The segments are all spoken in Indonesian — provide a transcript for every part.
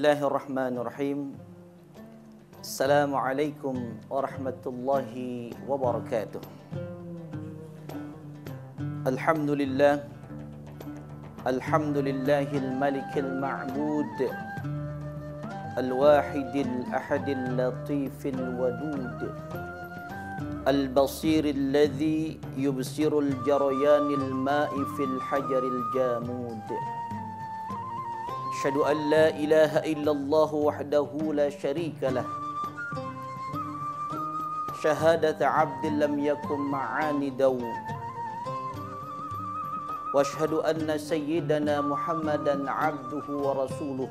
Bismillahirrahmanirrahim. Assalamualaikum warahmatullahi wabarakatuh. Alhamdulillah. Alhamdulillahil malikil ma'bud, al-wahidil ahadil latifil wadud, al-basiril ladzi yubsirul jarayanil ma'i fil hajaril jamud. Asyhadu an la ilaha illallah wahdahu la syarika lah. Syahadata 'abdin lam yakun ma'anidaw. Wa asyhadu anna sayyidana Muhammadan 'abduhu wa rasuluh.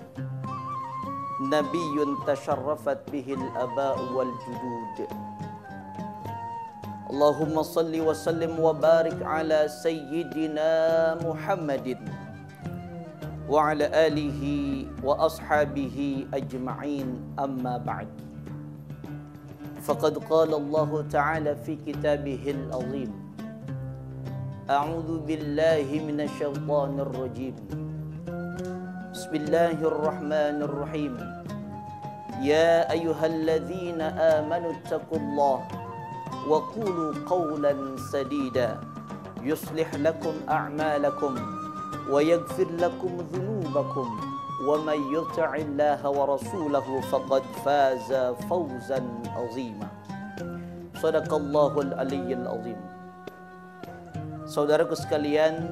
Nabiyyun tasharrafat bihil aba'u wal judud. Allahumma salli wa sallim wa barik ala sayyidina Muhammadin wa ala alihi wa ashabihi ajma'in, amma ba'd. Faqad qala Allah Ta'ala fi kitabihil azim. A'udzu billahi minasy syaithanir rajim. Bismillahirrahmanirrahim. Ya ayyuhalladzina amanu taqullaha wa qulu qawlan sadida yuslih lakum a'malakum wa yaghfir lakum dhunubakum wa may yuti'illaha wa rasulahu faqad faza fawzan 'azima. Shadaqallahul aliyyil azim. Saudaraku sekalian,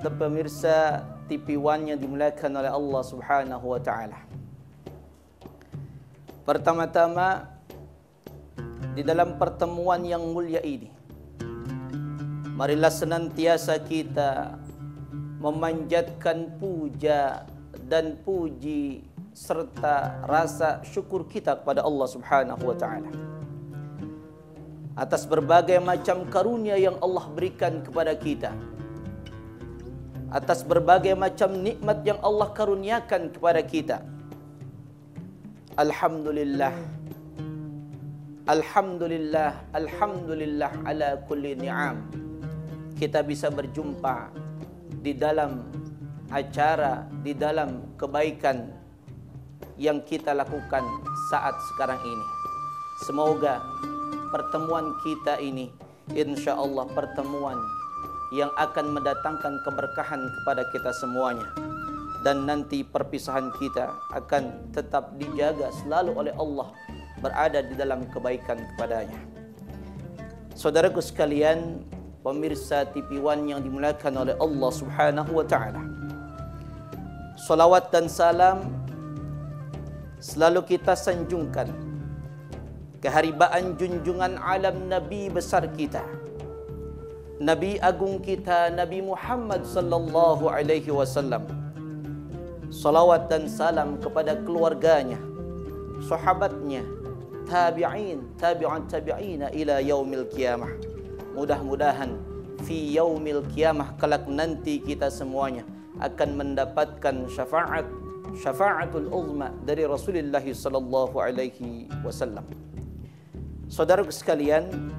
pemirsa TV One yang dimuliakan oleh Allah Subhanahu wa taala. Pertama-tama, di dalam pertemuan yang mulia ini, marilah senantiasa kita memanjatkan puja dan puji serta rasa syukur kita kepada Allah Subhanahu wa taala atas berbagai macam karunia yang Allah berikan kepada kita, atas berbagai macam nikmat yang Allah karuniakan kepada kita. Alhamdulillah, alhamdulillah, alhamdulillah ala kulli ni'am. Kita bisa berjumpa di dalam acara, di dalam kebaikan yang kita lakukan saat sekarang ini. Semoga pertemuan kita ini insyaallah pertemuan yang akan mendatangkan keberkahan kepada kita semuanya, dan nanti perpisahan kita akan tetap dijaga selalu oleh Allah, berada di dalam kebaikan kepadanya. Saudaraku sekalian, pemirsa TV One yang dimuliakan oleh Allah Subhanahu wa taala, salawat dan salam selalu kita sanjungkan keharibaan junjungan alam Nabi besar kita, Nabi agung kita, Nabi Muhammad sallallahu alaihi wasallam. Salawat dan salam kepada keluarganya, sahabatnya, tabi'in, tabi'an tabi'ina ila yaumil qiyamah. Mudah-mudahan fi yaumil qiyamah kelak nanti kita semuanya akan mendapatkan syafaatul uzma dari Rasulullah sallallahu alaihi wasallam. Saudaraku sekalian,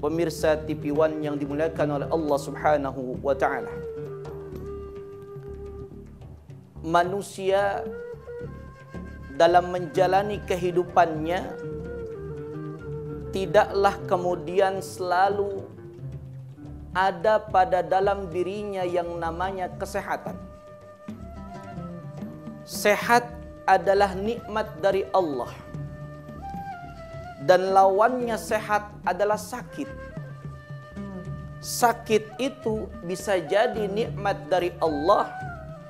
pemirsa TV One yang dimuliakan oleh Allah Subhanahu wa taala, manusia dalam menjalani kehidupannya tidaklah kemudian selalu ada pada dalam dirinya yang namanya kesehatan. Sehat adalah nikmat dari Allah, dan lawannya sehat adalah sakit. Sakit itu bisa jadi nikmat dari Allah,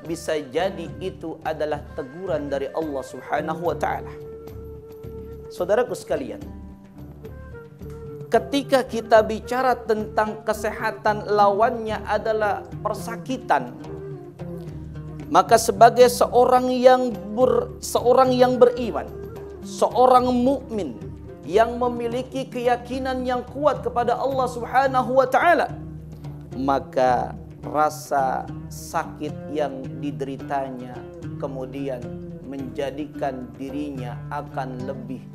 bisa jadi itu adalah teguran dari Allah Subhanahu wa taala. Saudaraku sekalian, ketika kita bicara tentang kesehatan, lawannya adalah persakitan, maka sebagai seorang yang beriman, seorang mukmin yang memiliki keyakinan yang kuat kepada Allah Subhanahu wa taala, maka rasa sakit yang dideritanya kemudian menjadikan dirinya akan lebih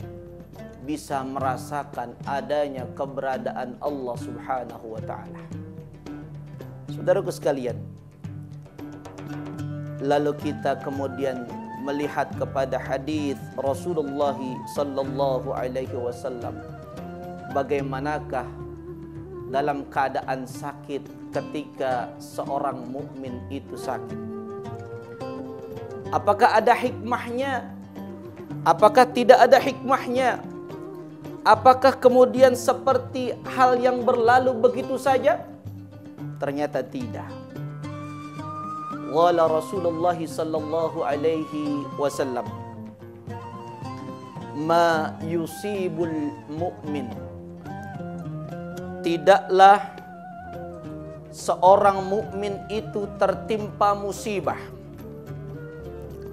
bisa merasakan adanya keberadaan Allah Subhanahu wa taala. Saudaraku sekalian, lalu kita kemudian melihat kepada hadis Rasulullah sallallahu alaihi wasallam, bagaimanakah dalam keadaan sakit ketika seorang mukmin itu sakit? Apakah ada hikmahnya? Apakah tidak ada hikmahnya? Apakah kemudian seperti hal yang berlalu begitu saja? Ternyata tidak. Wala Rasulullah sallallahu alaihi wasallam, ma yusibul mu'min, tidaklah seorang mukmin itu tertimpa musibah.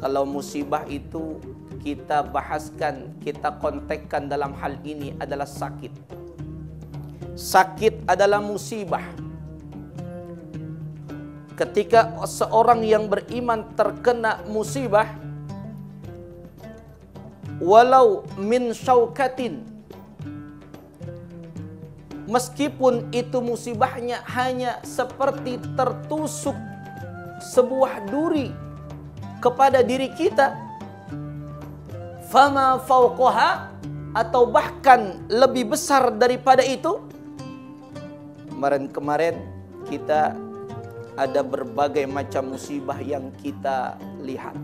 Kalau musibah itu kita bahaskan, kita kontekkan dalam hal ini adalah sakit. Sakit adalah musibah. Ketika seorang yang beriman terkena musibah, walau min syaukatin, meskipun itu musibahnya hanya seperti tertusuk sebuah duri kepada diri kita, fama fauqaha, atau bahkan lebih besar daripada itu. Kemarin kita ada berbagai macam musibah yang kita lihat.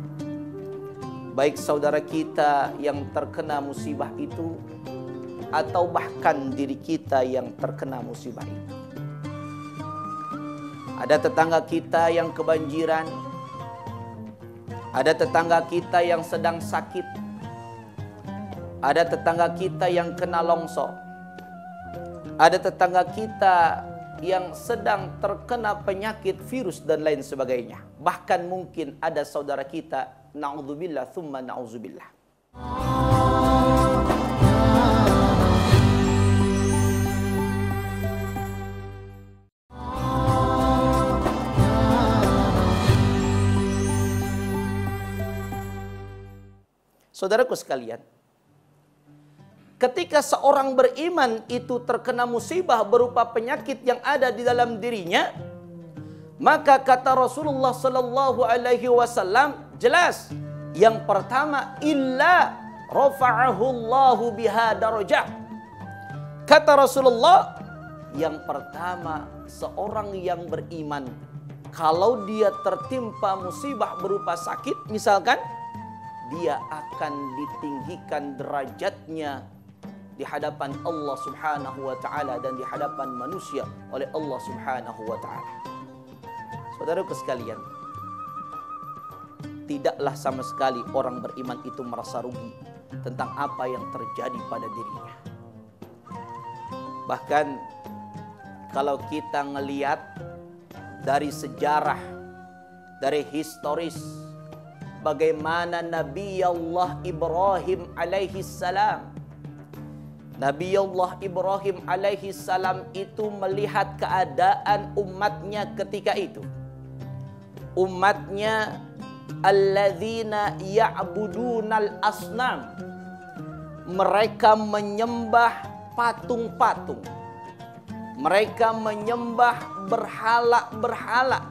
Baik saudara kita yang terkena musibah itu, atau bahkan diri kita yang terkena musibah itu. Ada tetangga kita yang kebanjiran, ada tetangga kita yang sedang sakit, ada tetangga kita yang kena longsor, ada tetangga kita yang sedang terkena penyakit virus dan lain sebagainya. Bahkan mungkin ada saudara kita, na'udzubillah thumma na'udzubillah, saudaraku sekalian, ketika seorang beriman itu terkena musibah berupa penyakit yang ada di dalam dirinya, maka kata Rasulullah sallallahu alaihi wasallam jelas, yang pertama, illa rafa'ahu Allahu biha darajah. Kata Rasulullah, yang pertama, seorang yang beriman kalau dia tertimpa musibah berupa sakit misalkan, dia akan ditinggikan derajatnya di hadapan Allah Subhanahu wa taala dan di hadapan manusia oleh Allah Subhanahu wa taala. Saudaraku sekalian, tidaklah sama sekali orang beriman itu merasa rugi tentang apa yang terjadi pada dirinya. Bahkan kalau kita ngelihat dari sejarah, dari historis, bagaimana Nabi Allah Ibrahim alaihi salam, Nabi Allah Ibrahim alaihi salam itu melihat keadaan umatnya ketika itu. Umatnya alladzina ya'budunal asnam, mereka menyembah patung-patung, mereka menyembah berhala-berhala,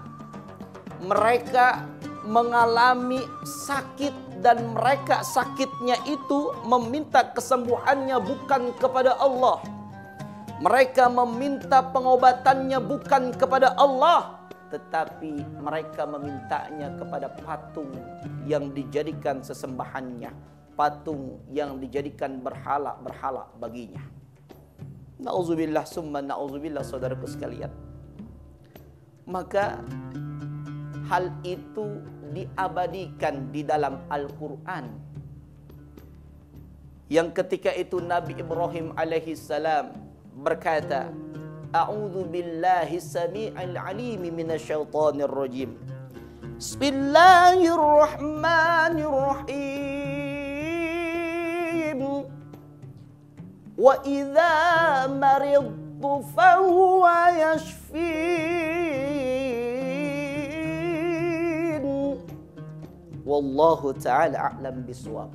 mereka mengalami sakit, dan mereka sakitnya itu meminta kesembuhannya bukan kepada Allah. Mereka meminta pengobatannya bukan kepada Allah, tetapi mereka memintanya kepada patung yang dijadikan sesembahannya, patung yang dijadikan berhala-berhala baginya. Na'udzubillah summa na'udzubillah, saudaraku sekalian. Maka hal itu diabadikan di dalam Al-Quran, yang ketika itu Nabi Ibrahim alaihi salam berkata, a'udzu billahi samii'il 'aliim minasyaitonir rajim, bismillahirrahmanirrahim, wa idza maridtu fahuwa yashfin, wallahu ta'ala a'lam biswab,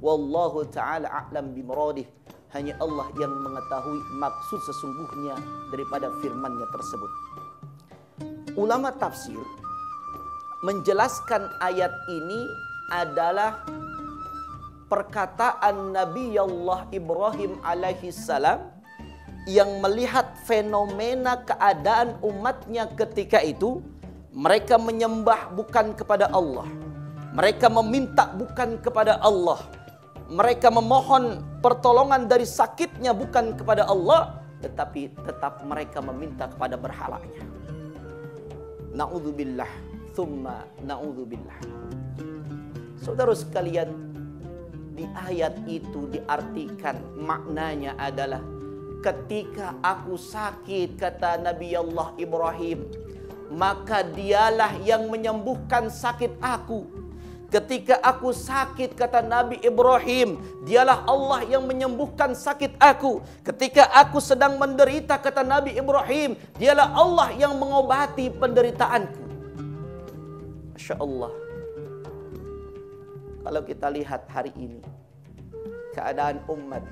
wallahu ta'ala a'lam bimuradih. Hanya Allah yang mengetahui maksud sesungguhnya daripada firman-Nya tersebut. Ulama tafsir menjelaskan ayat ini adalah perkataan Nabi Allah Ibrahim alaihi salam yang melihat fenomena keadaan umatnya ketika itu. Mereka menyembah bukan kepada Allah. Mereka meminta bukan kepada Allah. Mereka memohon pertolongan dari sakitnya bukan kepada Allah, tetapi tetap mereka meminta kepada berhalanya. Na'udzubillah, thumma na'udzubillah. Saudara sekalian, di ayat itu diartikan maknanya adalah ketika aku sakit, kata Nabi Allah Ibrahim, maka dialah yang menyembuhkan sakit aku. Ketika aku sakit, kata Nabi Ibrahim, dialah Allah yang menyembuhkan sakit aku. Ketika aku sedang menderita, kata Nabi Ibrahim, dialah Allah yang mengobati penderitaanku. Masya Allah. Kalau kita lihat hari ini, keadaan umat,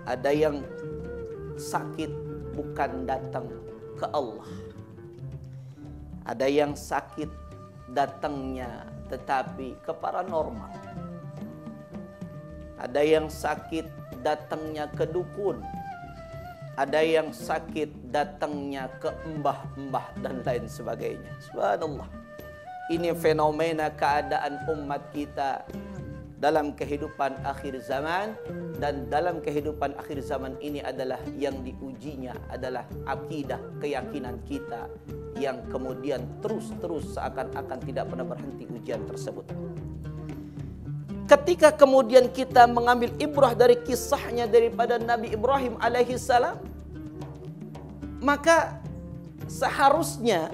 ada yang sakit bukan datang ke Allah. Ada yang sakit datangnya tetapi ke paranormal. Ada yang sakit datangnya ke dukun. Ada yang sakit datangnya ke mbah-mbah dan lain sebagainya. Subhanallah. Ini fenomena keadaan umat kita dalam kehidupan akhir zaman, dan dalam kehidupan akhir zaman ini adalah yang diujinya adalah akidah, keyakinan kita yang kemudian terus seakan-akan tidak pernah berhenti ujian tersebut. Ketika kemudian kita mengambil ibrah dari kisahnya daripada Nabi Ibrahim alaihi salam, maka seharusnya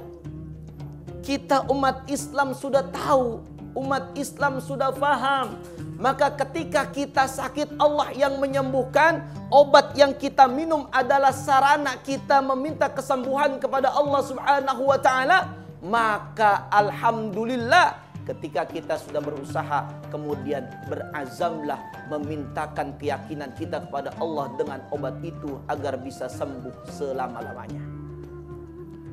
kita umat Islam sudah tahu, umat Islam sudah faham. Maka ketika kita sakit, Allah yang menyembuhkan. Obat yang kita minum adalah sarana kita meminta kesembuhan kepada Allah Subhanahu wa ta'ala. Maka alhamdulillah, ketika kita sudah berusaha, kemudian berazamlah memintakan keyakinan kita kepada Allah dengan obat itu agar bisa sembuh selama-lamanya.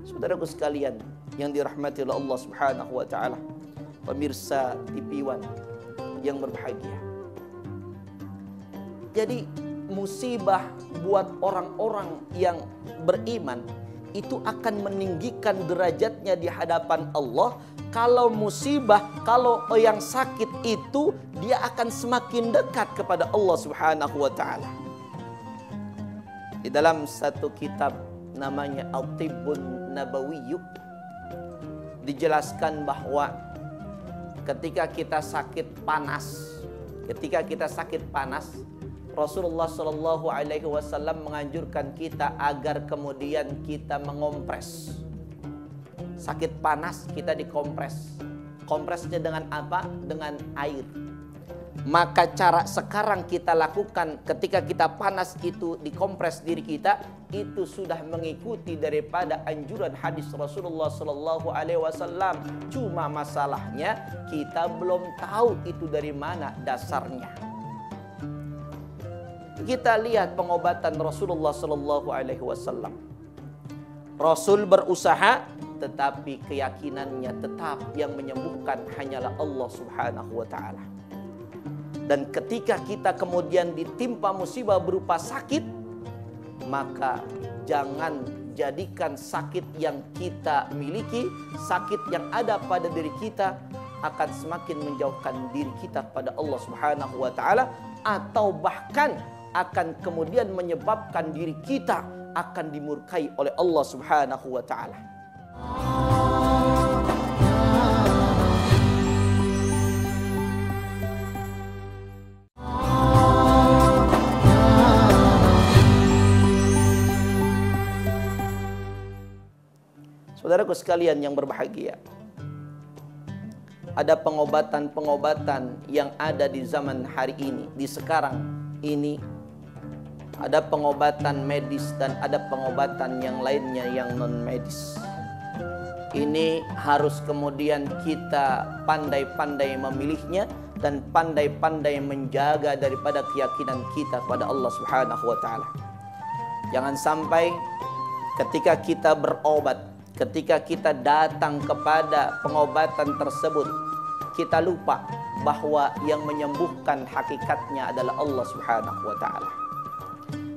Saudaraku sekalian yang dirahmati oleh Allah Subhanahu wa ta'ala, pemirsa TV One yang berbahagia. Jadi musibah buat orang-orang yang beriman itu akan meninggikan derajatnya di hadapan Allah. Kalau musibah, kalau yang sakit itu, dia akan semakin dekat kepada Allah Subhanahu wa ta'ala. Di dalam satu kitab namanya Al-Tibbun Nabawiyyu dijelaskan bahwa ketika kita sakit panas, Rasulullah Shallallahu Alaihi Wasallam menganjurkan kita agar kemudian kita mengompres. Sakit panas kita dikompres. Kompresnya dengan apa? Dengan air. Maka cara sekarang kita lakukan ketika kita panas itu dikompres diri kita, itu sudah mengikuti daripada anjuran hadis Rasulullah Sallallahu Alaihi Wasallam. Cuma masalahnya kita belum tahu itu dari mana dasarnya. Kita lihat pengobatan Rasulullah Sallallahu Alaihi Wasallam. Rasul berusaha, tetapi keyakinannya tetap yang menyembuhkan hanyalah Allah Subhanahu Wa Taala. Dan ketika kita kemudian ditimpa musibah berupa sakit, maka jangan jadikan sakit yang kita miliki, sakit yang ada pada diri kita akan semakin menjauhkan diri kita pada Allah Subhanahu wa taala, atau bahkan akan kemudian menyebabkan diri kita akan dimurkai oleh Allah Subhanahu wa taala. Saudaraku sekalian yang berbahagia, ada pengobatan-pengobatan yang ada di zaman hari ini, di sekarang ini. Ada pengobatan medis dan ada pengobatan yang lainnya yang non medis. Ini harus kemudian kita pandai-pandai memilihnya dan pandai-pandai menjaga daripada keyakinan kita pada Allah Subhanahu wa taala. Jangan sampai ketika kita berobat, ketika kita datang kepada pengobatan tersebut, kita lupa bahwa yang menyembuhkan hakikatnya adalah Allah Subhanahu wa taala.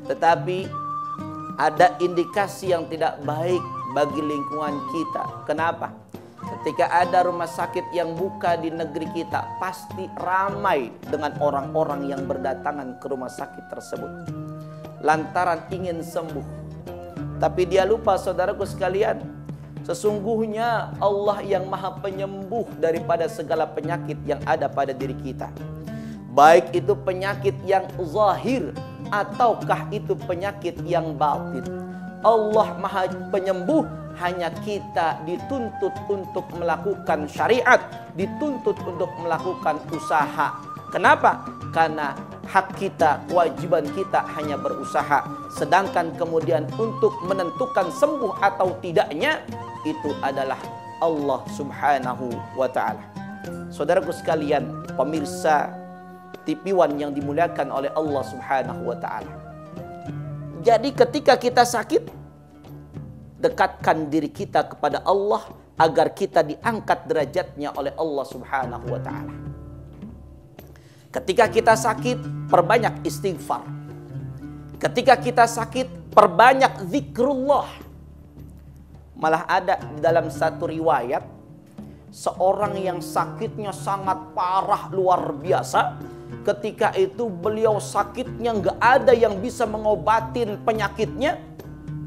Tetapi ada indikasi yang tidak baik bagi lingkungan kita. Kenapa? Ketika ada rumah sakit yang buka di negeri kita, pasti ramai dengan orang-orang yang berdatangan ke rumah sakit tersebut lantaran ingin sembuh. Tapi dia lupa, saudaraku sekalian, sesungguhnya Allah yang maha penyembuh daripada segala penyakit yang ada pada diri kita. Baik itu penyakit yang zahir ataukah itu penyakit yang batin. Allah maha penyembuh, hanya kita dituntut untuk melakukan syariat, dituntut untuk melakukan usaha. Kenapa? Karena hak kita, kewajiban kita hanya berusaha. Sedangkan kemudian untuk menentukan sembuh atau tidaknya, itu adalah Allah Subhanahu wa ta'ala. Saudaraku sekalian, pemirsa TV1 yang dimuliakan oleh Allah Subhanahu wa ta'ala. Jadi ketika kita sakit, dekatkan diri kita kepada Allah agar kita diangkat derajatnya oleh Allah Subhanahu wa ta'ala. Ketika kita sakit, perbanyak istighfar. Ketika kita sakit, perbanyak zikrullah. Malah ada dalam satu riwayat, seorang yang sakitnya sangat parah luar biasa. Ketika itu beliau sakitnya nggak ada yang bisa mengobatin penyakitnya.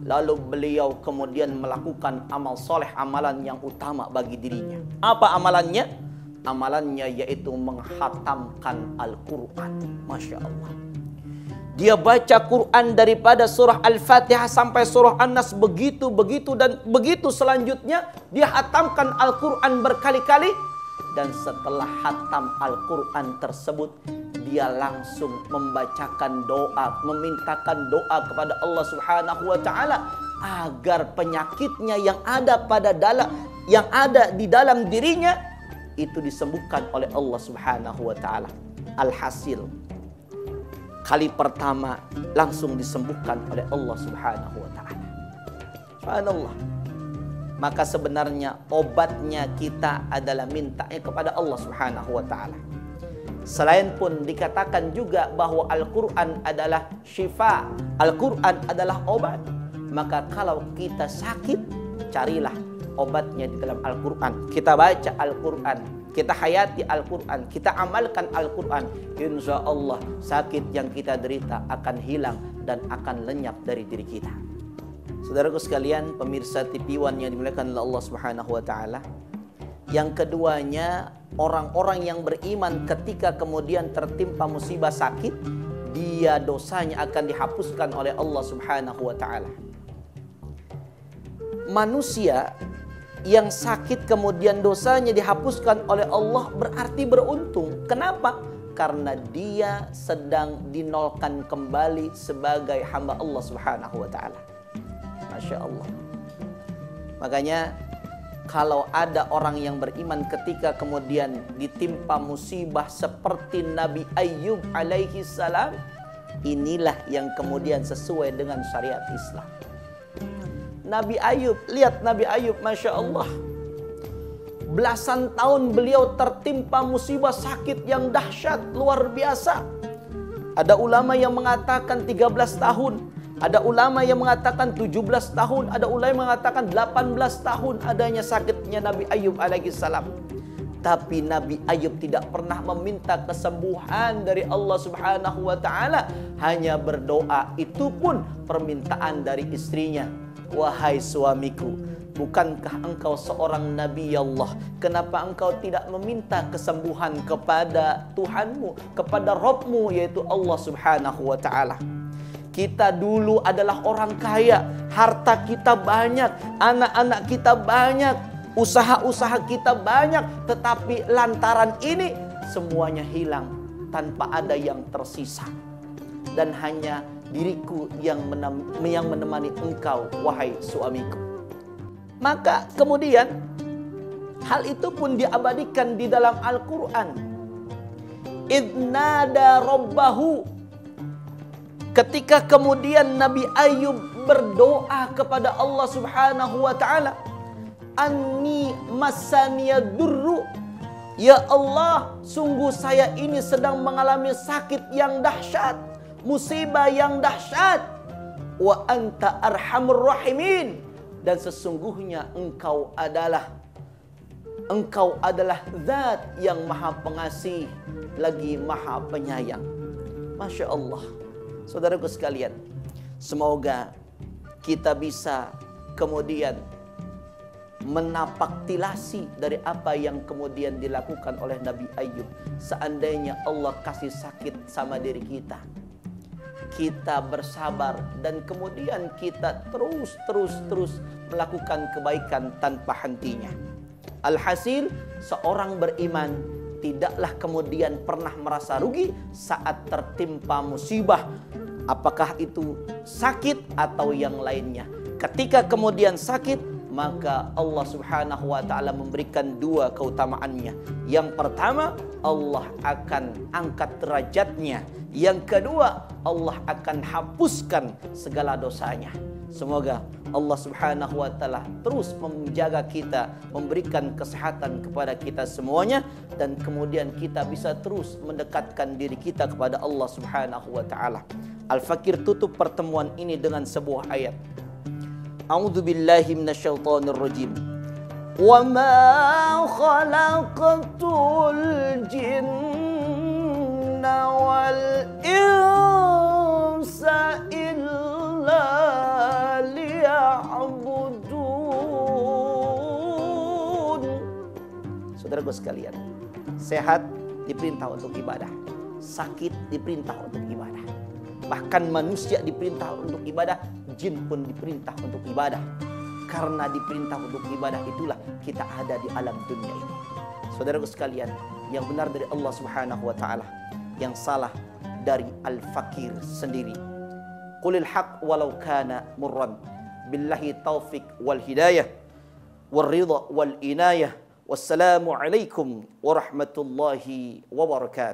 Lalu beliau kemudian melakukan amal soleh, amalan yang utama bagi dirinya. Apa amalannya? Amalannya yaitu menghatamkan Al-Quran. Masya Allah. Dia baca Quran daripada surah Al-Fatihah sampai surah An-Nas, begitu dan begitu selanjutnya. Dia hatamkan Al-Quran berkali-kali. Dan setelah hatam Al-Quran tersebut, dia langsung membacakan doa, memintakan doa kepada Allah Subhanahu wa ta'ala agar penyakitnya yang ada di dalam dirinya itu disembuhkan oleh Allah Subhanahu wa ta'ala. Alhasil, kali pertama langsung disembuhkan oleh Allah Subhanahu wa ta'ala. Subhanallah. Maka sebenarnya obatnya kita adalah mintanya kepada Allah Subhanahu wa ta'ala. Selain pun dikatakan juga bahwa Al-Quran adalah syifa, Al-Quran adalah obat. Maka kalau kita sakit, carilah obatnya di dalam Al-Quran. Kita baca Al-Quran, kita hayati Al-Quran, kita amalkan Al-Quran. Insya Allah sakit yang kita derita akan hilang dan akan lenyap dari diri kita. Saudaraku sekalian, pemirsa TV1 yang dimuliakan oleh Allah Subhanahu wa ta'ala. Yang keduanya, orang-orang yang beriman ketika kemudian tertimpa musibah sakit, dia dosanya akan dihapuskan oleh Allah Subhanahu wa ta'ala. Manusia yang sakit kemudian dosanya dihapuskan oleh Allah berarti beruntung. Kenapa? Karena dia sedang dinolkan kembali sebagai hamba Allah Subhanahu wa ta'ala. Masya Allah. Makanya kalau ada orang yang beriman ketika kemudian ditimpa musibah seperti Nabi Ayyub alaihi salam, inilah yang kemudian sesuai dengan syariat Islam. Nabi Ayyub, lihat Nabi Ayyub, Masya Allah. Belasan tahun beliau tertimpa musibah sakit yang dahsyat, luar biasa. Ada ulama yang mengatakan 13 tahun. Ada ulama yang mengatakan 17 tahun, ada ulama yang mengatakan 18 tahun adanya sakitnya Nabi Ayyub alaihissalam. Tapi Nabi Ayyub tidak pernah meminta kesembuhan dari Allah Subhanahu wa ta'ala. Hanya berdoa, itu pun permintaan dari istrinya. Wahai suamiku, bukankah engkau seorang Nabi Allah? Kenapa engkau tidak meminta kesembuhan kepada Tuhanmu, kepada Rabbmu, yaitu Allah Subhanahu wa ta'ala? Kita dulu adalah orang kaya, harta kita banyak, anak-anak kita banyak, usaha-usaha kita banyak, tetapi lantaran ini semuanya hilang tanpa ada yang tersisa. Dan hanya diriku yang menemani engkau, wahai suamiku. Maka kemudian hal itu pun diabadikan di dalam Al-Quran. Idnada Rabbahu. Ketika kemudian Nabi Ayyub berdoa kepada Allah Subhanahu wa ta'ala, Anni masaniyadurru, Ya Allah, sungguh saya ini sedang mengalami sakit yang dahsyat, musibah yang dahsyat. Wa anta arhamur rahimin, dan sesungguhnya Engkau adalah zat yang maha pengasih lagi maha penyayang. Masya Allah. Saudaraku sekalian, semoga kita bisa kemudian menapaktilasi dari apa yang kemudian dilakukan oleh Nabi Ayub. Seandainya Allah kasih sakit sama diri kita, kita bersabar dan kemudian kita terus melakukan kebaikan tanpa hentinya. Alhasil, seorang beriman tidaklah kemudian pernah merasa rugi saat tertimpa musibah, apakah itu sakit atau yang lainnya. Ketika kemudian sakit, maka Allah Subhanahu wa taala memberikan dua keutamaannya. Yang pertama, Allah akan angkat derajatnya. Yang kedua, Allah akan hapuskan segala dosanya. Semoga Allah Subhanahu wa taala terus menjaga kita, memberikan kesehatan kepada kita semuanya, dan kemudian kita bisa terus mendekatkan diri kita kepada Allah Subhanahu wa taala. Al-Fakir tutup pertemuan ini dengan sebuah ayat. A'udzu billahi minasyaitonir rajim. Wa ma khalaqatul jinna wal insa illa liya'budun. Saudaraku sekalian, sehat diperintah untuk ibadah, sakit diperintah untuk ibadah. Bahkan manusia diperintah untuk ibadah, jin pun diperintah untuk ibadah. Karena diperintah untuk ibadah itulah kita ada di alam dunia ini. Saudaraku sekalian, yang benar dari Allah Subhanahu wa taala, yang salah dari Al-Fakir sendiri. Qulil haq walau kana murran. Billahi taufik wal hidayah wal ridha wal inayah. Wassalamu alaikum warahmatullahi wabarakatuh.